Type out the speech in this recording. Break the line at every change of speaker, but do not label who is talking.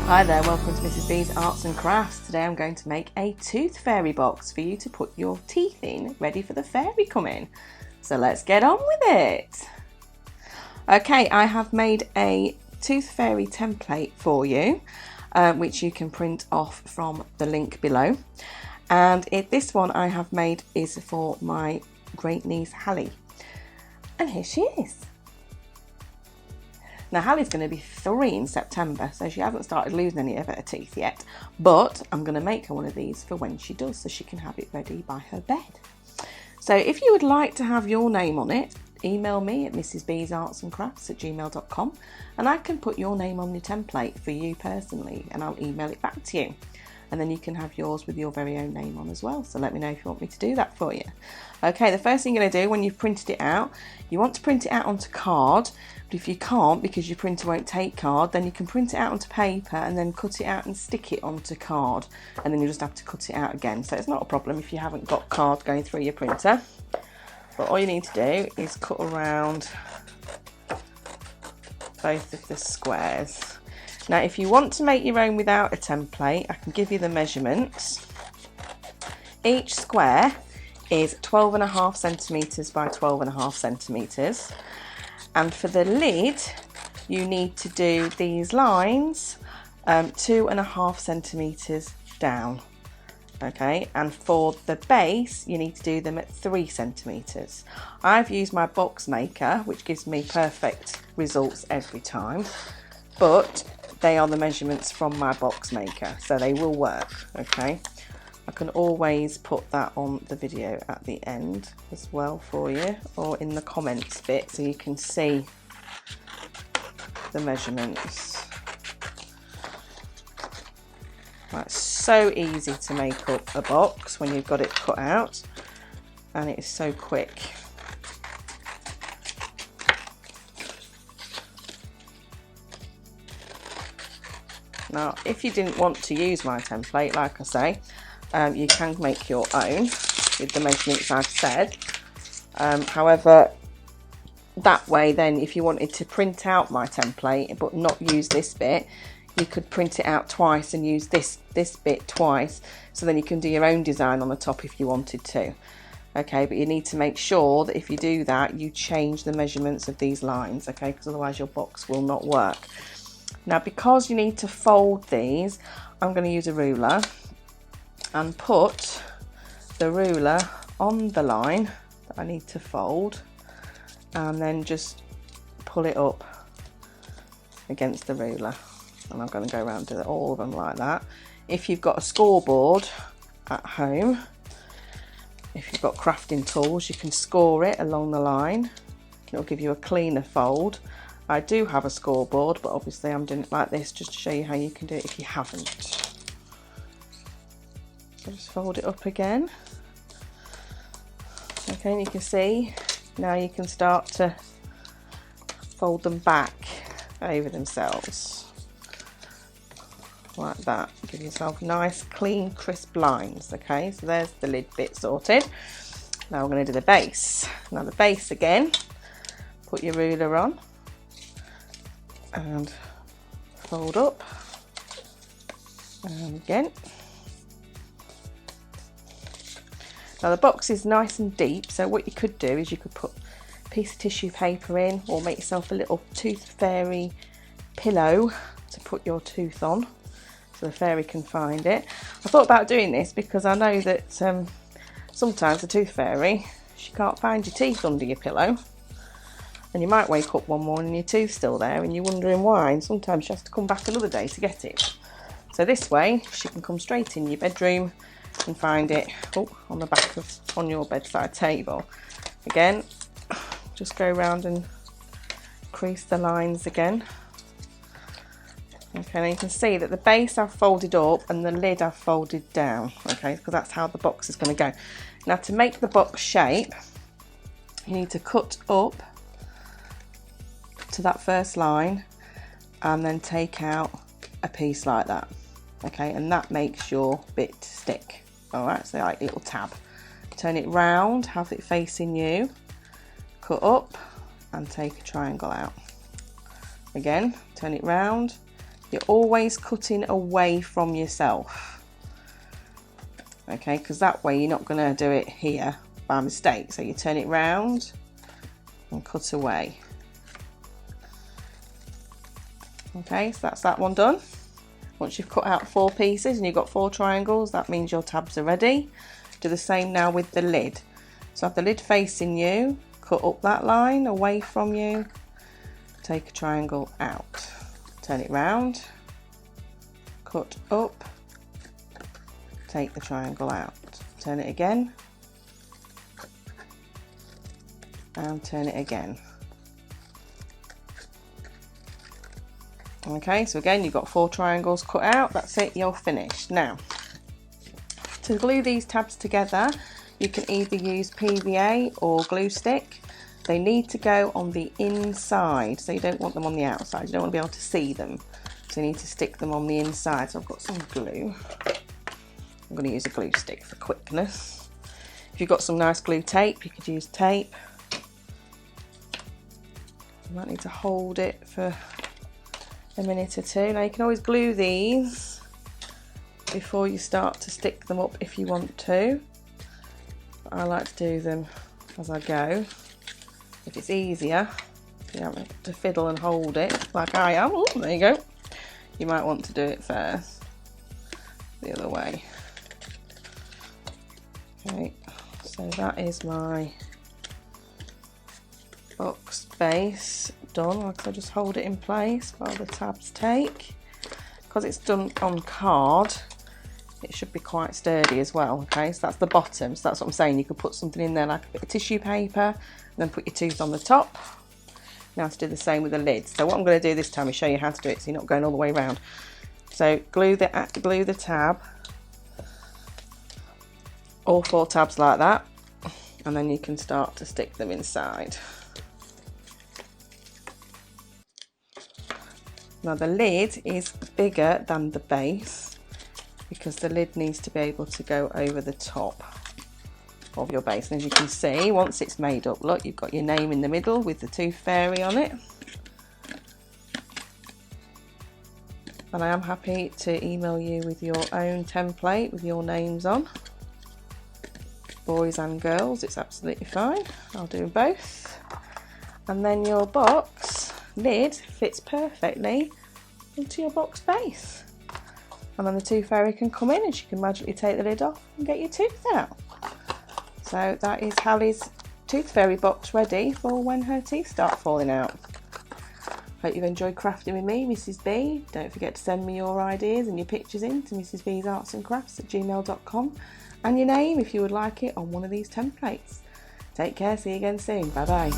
Hi there, welcome to Mrs B's Arts and Crafts. Today I'm going to make a tooth fairy box for you to put your teeth in, ready for the fairy coming. So let's get on with it. Okay, I have made a tooth fairy template for you, which you can print off from the link below. And this one I have made is for my great niece Hallie. And here she is. Now Hallie's going to be 3 in September, so she hasn't started losing any of her teeth yet, but I'm going to make her one of these for when she does, so she can have it ready by her bed. So if you would like to have your name on it, email me at mrsbsartsandcrafts@gmail.com and I can put your name on the template for you personally, and I'll email it back to you. And then you can have yours with your very own name on as well. So let me know if you want me to do that for you. Okay, the first thing you're going to do when you've printed it out, you want to print it out onto card. But if you can't, because your printer won't take card, then you can print it out onto paper and then cut it out and stick it onto card. And then you just have to cut it out again. So it's not a problem if you haven't got card going through your printer. But all you need to do is cut around both of the squares. Now if you want to make your own without a template, I can give you the measurements. Each square is 12.5 centimetres by 12.5 centimetres, and for the lid you need to do these lines 2.5 centimetres down. Okay, and for the base you need to do them at 3 centimetres. I've used my box maker, which gives me perfect results every time, but they are the measurements from my box maker, so they will work. Okay, I can always put that on the video at the end as well for you, or in the comments bit, so you can see the measurements. It's so easy to make up a box when you've got it cut out, and it is so quick. Now, if you didn't want to use my template, like I say, you can make your own with the measurements I've said. However, that way then, if you wanted to print out my template but not use this bit, you could print it out twice and use this bit twice, so then you can do your own design on the top if you wanted to. Okay, but you need to make sure that if you do that, you change the measurements of these lines, okay, because otherwise your box will not work. Now, because you need to fold these, I'm going to use a ruler and put the ruler on the line that I need to fold, and then just pull it up against the ruler. And I'm going to go around to all of them like that. If you've got a scoreboard at home, if you've got crafting tools, you can score it along the line. It'll give you a cleaner fold. I do have a scoreboard, but obviously I'm doing it like this just to show you how you can do it if you haven't. So just fold it up again. Okay, and you can see now you can start to fold them back over themselves like that. Give yourself nice, clean, crisp lines. Okay, so there's the lid bit sorted. Now we're going to do the base. Now the base again, put your ruler on and fold up, and again. Now the box is nice and deep, so what you could do is you could put a piece of tissue paper in, or make yourself a little tooth fairy pillow to put your tooth on so the fairy can find it. I thought about doing this because I know that sometimes the tooth fairy, she can't find your teeth under your pillow. And you might wake up one morning and your tooth's still there and you're wondering why, and sometimes she has to come back another day to get it. So this way she can come straight in your bedroom and find it on the back of on your bedside table. Again, just go around and crease the lines again. Okay, now you can see that the base I've folded up and the lid I've folded down, okay, because that's how the box is going to go. Now to make the box shape, you need to cut up to that first line and then take out a piece like that. Okay, and that makes your bit stick. Alright, so like a little tab. Turn it round, have it facing you, cut up and take a triangle out. Again, turn it round, You're always cutting away from yourself, okay, because that way you're not going to do it here by mistake. So you turn it round and cut away. Okay, so that's that one done. Once you've cut out 4 pieces and you've got 4 triangles, that means your tabs are ready. Do the same now with the lid. So have the lid facing you, cut up that line away from you, take a triangle out, turn it round, cut up, take the triangle out, turn it again, and turn it again. Okay, so again you've got 4 triangles cut out. That's it, you're finished. Now, to glue these tabs together, you can either use PVA or glue stick. They need to go on the inside, so you don't want them on the outside. You don't want to be able to see them, so you need to stick them on the inside. So I've got some glue. I'm going to use a glue stick for quickness. If you've got some nice glue tape, you could use tape. You might need to hold it for a minute or two. Now you can always glue these before you start to stick them up if you want to, but I like to do them as I go. If it's easier, you don't have to fiddle and hold it like I am. Oh, there you go. You might want to do it first the other way. Okay, so that is my box base done. Like, I just hold it in place while the tabs take. Because it's done on card, it should be quite sturdy as well. Okay, so that's the bottom. So that's what I'm saying. You could put something in there like a bit of tissue paper, and then put your tooth on the top. Now to do the same with the lid. So what I'm going to do this time is show you how to do it, so you're not going all the way around. So glue the tab, all 4 tabs like that, and then you can start to stick them inside. Now the lid is bigger than the base because the lid needs to be able to go over the top of your base. And as you can see, once it's made up, look, you've got your name in the middle with the tooth fairy on it. And I am happy to email you with your own template with your names on. Boys and girls, it's absolutely fine. I'll do both. And then your box lid fits perfectly into your box base, and then the tooth fairy can come in and she can magically take the lid off and get your tooth out. So that is Hallie's tooth fairy box ready for when her teeth start falling out. Hope you've enjoyed crafting with me, Mrs. B. Don't forget to send me your ideas and your pictures in to mrsbsartsandcrafts@gmail.com, and your name if you would like it on one of these templates. Take care, see you again soon, bye bye.